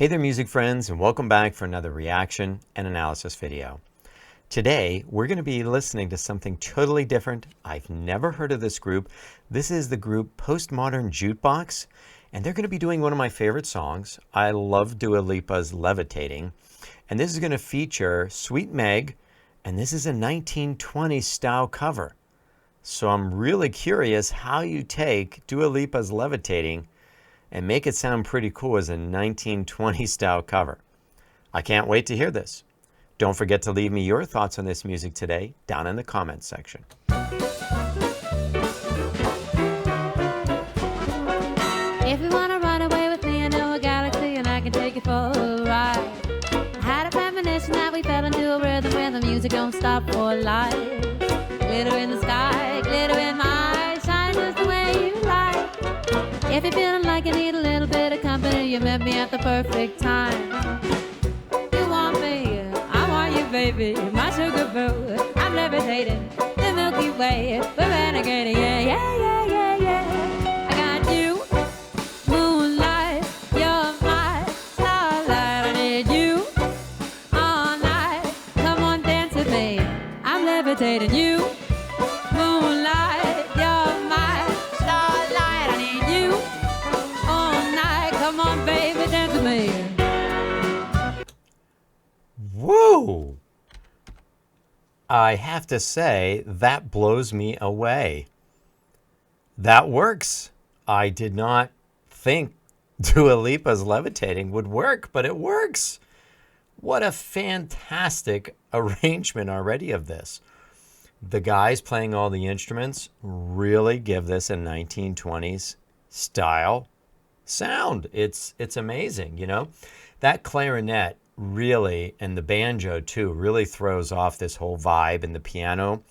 Hey there music friends, and welcome back for another reaction and analysis video. Today we're going to be listening to something totally different. I've never heard of this group. This is the group Postmodern Jukebox, and they're going to be doing one of my favorite songs. I love Dua Lipa's Levitating, and this is going to feature Sweet Meg, and this is a 1920s style cover. So I'm really curious how you take Dua Lipa's Levitating and make it sound pretty cool as a 1920 style cover. I can't wait to hear this. Don't forget to leave me your thoughts on this music today down in the comments section. If you wanna run away with me, I know a galaxy and I can take you for a ride. I had a premonition that we fell into a rhythm where the music don't stop for life. Glitter in the sky, glitter in my eyes, shining just the way you like. If you're feeling like you need a little bit of company, you met me at the perfect time. You want me, I want you, baby, my sugar boo. I'm levitating the Milky Way, we're renegading, yeah, yeah, yeah, yeah, yeah. I got you, moonlight, you're my starlight. I need you all night, come on dance with me. I'm levitating you. Woo! I have to say, that blows me away. That works. I did not think Dua Lipa's Levitating would work, but it works. What a fantastic arrangement already of this. The guys playing all the instruments really give this a 1920s style sound. It's amazing, you know? That clarinet really, and the banjo too, really throws off this whole vibe, and the piano.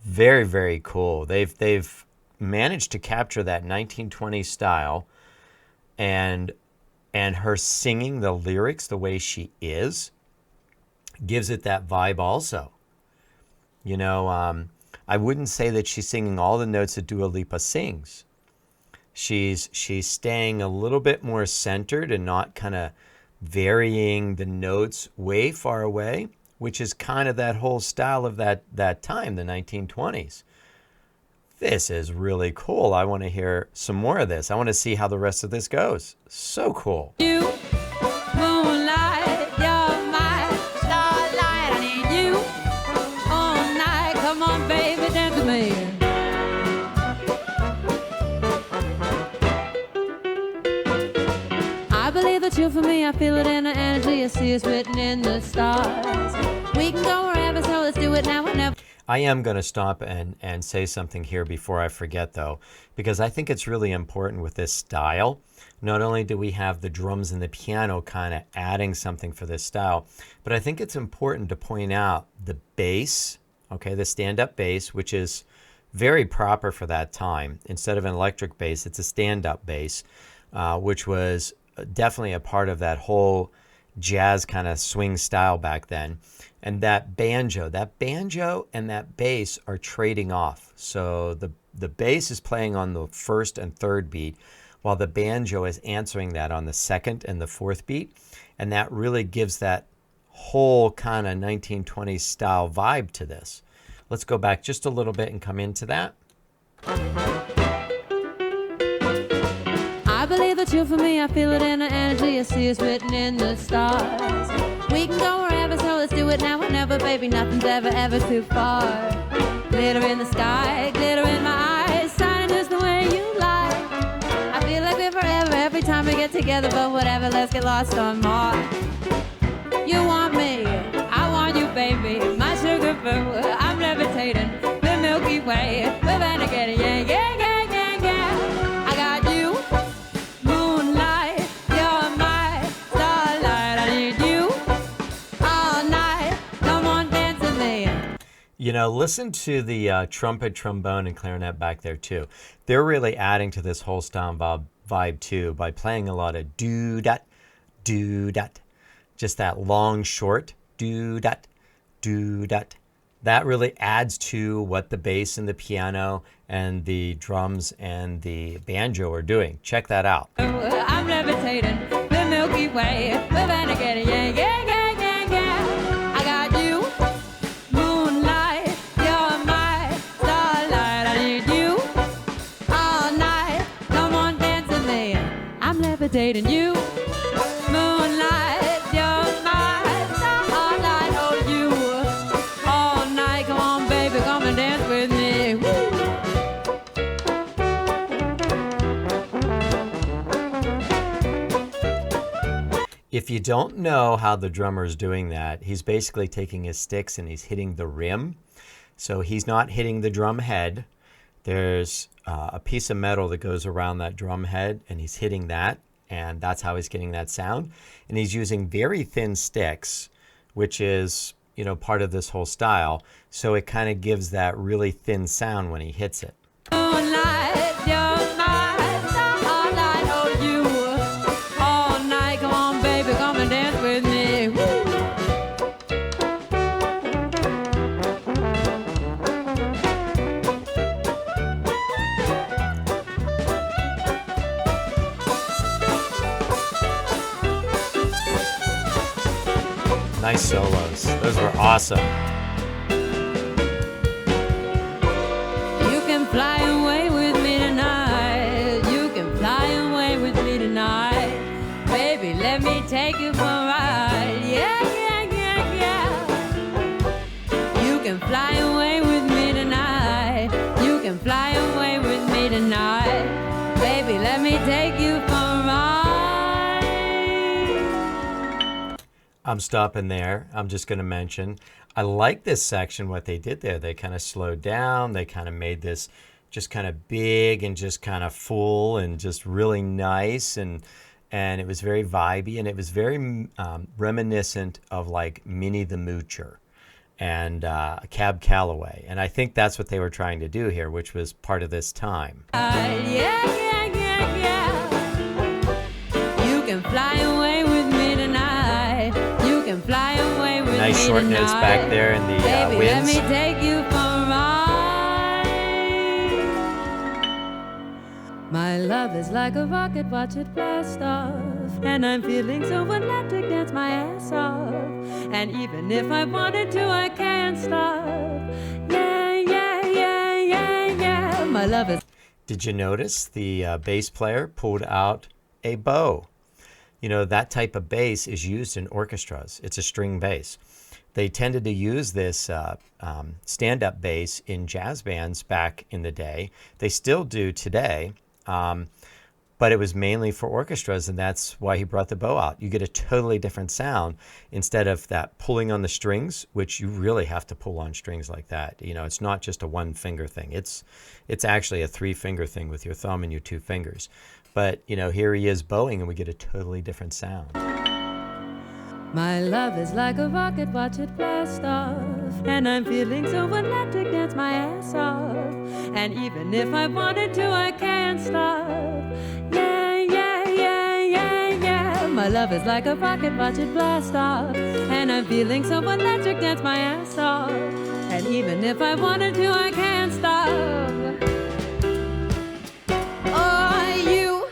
Very, very cool. They've managed to capture that 1920s style, and her singing the lyrics the way she is gives it that vibe also. You know, I wouldn't say that she's singing all the notes that Dua Lipa sings. She's staying a little bit more centered and not kind of varying the notes way far away, which is kind of that whole style of that time, the 1920s. This is really cool. I want to hear some more of this. I want to see how the rest of this goes. So cool. You, moonlight, you're my starlight. I need you all night. Come on, baby, dance with me. I believe that you're for me. I feel it in the energy. I see it's written in the stars. We can go wherever, so let's do it now or never. I am going to stop and say something here before I forget, though, because I think it's really important with this style. Not only do we have the drums and the piano kind of adding something for this style, but I think it's important to point out the bass, okay, the stand-up bass, which is very proper for that time. Instead of an electric bass, it's a stand-up bass, which was definitely a part of that whole jazz kind of swing style back then. And that banjo and that bass are trading off. So the bass is playing on the first and third beat, while the banjo is answering that on the second and the fourth beat. And that really gives that whole kind of 1920s style vibe to this. Let's go back just a little bit and come into that. I believe that you're for me. I feel it in the energy. I see it's written in the stars. We can go wherever, so let's do it now or never, baby. Nothing's ever, ever too far. Glitter in the sky, glitter in my eyes, shining just the way you like. I feel like we're forever every time we get together, but whatever, let's get lost on Mars. You want me, I want you, baby, my sugar boo. I'm levitating the Milky Way, we're renegading, yeah, yeah, yeah, yeah, yeah. I got you, moonlight, you're my starlight. I need you all night, come on, dance with me. You know, listen to the trumpet, trombone, and clarinet back there too. They're really adding to this whole style vibe too by playing a lot of do-dat, do-dat. Just that long, short do-dat, do-dat. That really adds to what the bass and the piano and the drums and the banjo are doing. Check that out. I'm levitating the Milky freeway. We're gonna get it, yeah, yeah, yeah, yeah, yeah. I got you, moonlight, you're my starlight. I need you all night. Come on, dance with me. I'm levitating you. Moonlight, you're my starlight. Oh, you all night. Come on, baby, come and dance with me. Woo. If you don't know how the drummer is doing that, he's basically taking his sticks and he's hitting the rim. So he's not hitting the drum head. There's a piece of metal that goes around that drum head, and he's hitting that, and that's how he's getting that sound. And he's using very thin sticks, which is, you know, part of this whole style. So it kind of gives that really thin sound when he hits it. Moonlight, you're my starlight. Oh, you all night. Come on, baby, come and dance with me. Woo. Nice solos. Those were awesome. You can fly away with me tonight. You can fly away with me tonight. Baby, let me take you for a ride. Yeah, yeah, yeah, yeah. You can fly away with me tonight. You can fly away with me tonight. Baby, let me take you for a ride. I'm stopping there. I'm just going to mention, I like this section, what they did there. They kind of slowed down. They kind of made this just kind of big and just kind of full and just really nice. And it was very vibey, and it was very reminiscent of like Minnie the Moocher and Cab Calloway. And I think that's what they were trying to do here, which was part of this time. Yeah, yeah, yeah, yeah. You can fly away with me tonight. You can fly away with me tonight. Nice short notes back there in the Baby, winds. let me take you for a ride. My love is like a rocket, watch it blast off. And I'm feeling so electric, dance my ass off. And even if I wanted to, I can't stop. Yeah, yeah, yeah, yeah, yeah. My love is... Did you notice the bass player pulled out a bow? You know, that type of bass is used in orchestras. It's a string bass. They tended to use this stand-up bass in jazz bands back in the day. They still do today, but it was mainly for orchestras, and that's why he brought the bow out. You get a totally different sound instead of that pulling on the strings, which you really have to pull on strings like that. You know, it's not just a one-finger thing. It's actually a three-finger thing with your thumb and your two fingers. But, you know, here he is bowing, and we get a totally different sound. My love is like a rocket, watch it blast off. And I'm feeling so electric, dance my ass off. And even if I wanted to, I can't stop. Yeah, yeah, yeah, yeah, yeah. My love is like a rocket, watch it blast off. And I'm feeling so electric, dance my ass off. And even if I wanted to, I can't stop. Oh, you,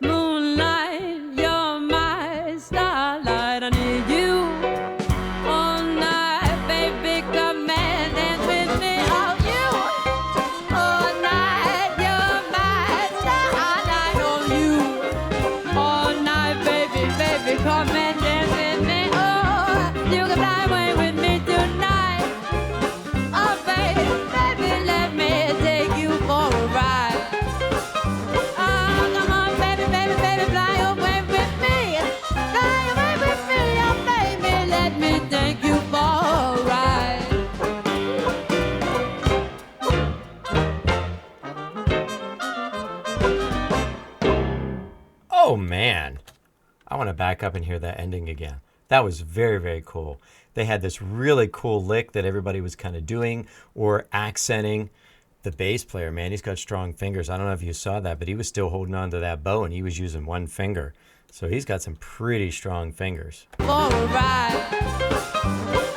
moonlight, you're my starlight. I need you all night, baby, come and dance with me. Oh, you all night, you're my starlight. Oh, you all night, baby, baby, come and dance with me. Oh, you can fly away with me tonight. Oh, baby, baby, let me take you for a ride. Oh, come on, baby, baby, baby, fly away with me. Fly away with me, oh, baby, let me take you for a ride. Oh, man. I want to back up and hear that ending again. That was very, very cool. They had this really cool lick that everybody was kind of doing or accenting. The bass player, man, he's got strong fingers. I don't know if you saw that, but he was still holding on to that bow, and he was using one finger. So he's got some pretty strong fingers. For a ride.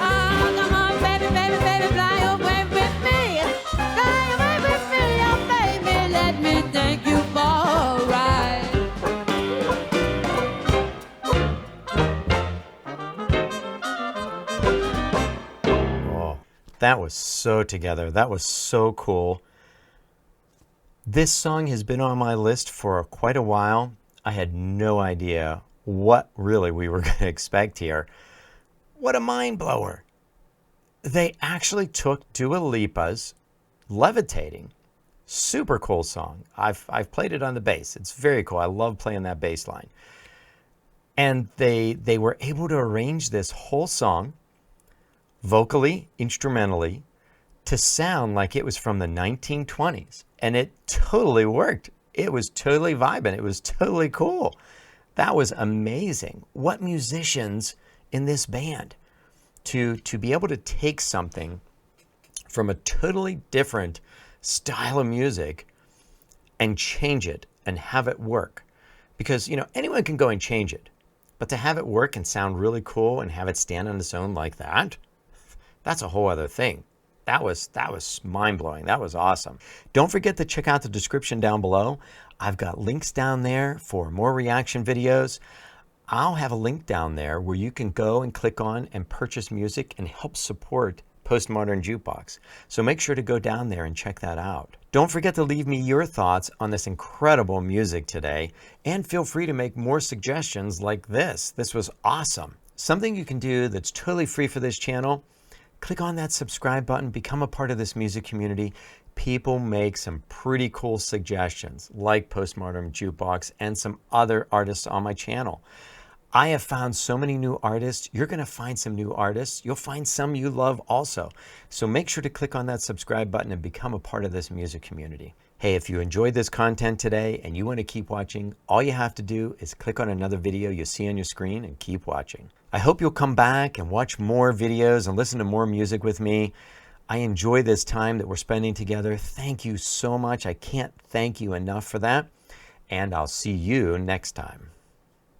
Oh, come on, baby, baby, baby, fly away with me. Fly away with me, oh, baby, let me take you for a ride. That was so together. That was so cool. This song has been on my list for quite a while. I had no idea what really we were going to expect here. What a mind blower. They actually took Dua Lipa's Levitating. Super cool song. I've played it on the bass. It's very cool. I love playing that bass line. And they were able to arrange this whole song, vocally, instrumentally, to sound like it was from the 1920s. And it totally worked. It was totally vibing. It was totally cool. That was amazing. What musicians in this band to be able to take something from a totally different style of music and change it and have it work. Because, you know, anyone can go and change it. But to have it work and sound really cool and have it stand on its own like that, that's a whole other thing. That was mind-blowing. That was awesome. Don't forget to check out the description down below. I've got links down there for more reaction videos. I'll have a link down there where you can go and click on and purchase music and help support Postmodern Jukebox. So make sure to go down there and check that out. Don't forget to leave me your thoughts on this incredible music today, and feel free to make more suggestions like this. This was awesome. Something you can do that's totally free for this channel: click on that subscribe button, become a part of this music community. People make some pretty cool suggestions like Postmodern Jukebox and some other artists on my channel. I have found so many new artists. You're going to find some new artists. You'll find some you love also. So make sure to click on that subscribe button and become a part of this music community. Hey, if you enjoyed this content today and you want to keep watching, all you have to do is click on another video you see on your screen and keep watching. I hope you'll come back and watch more videos and listen to more music with me. I enjoy this time that we're spending together. Thank you so much. I can't thank you enough for that. And I'll see you next time.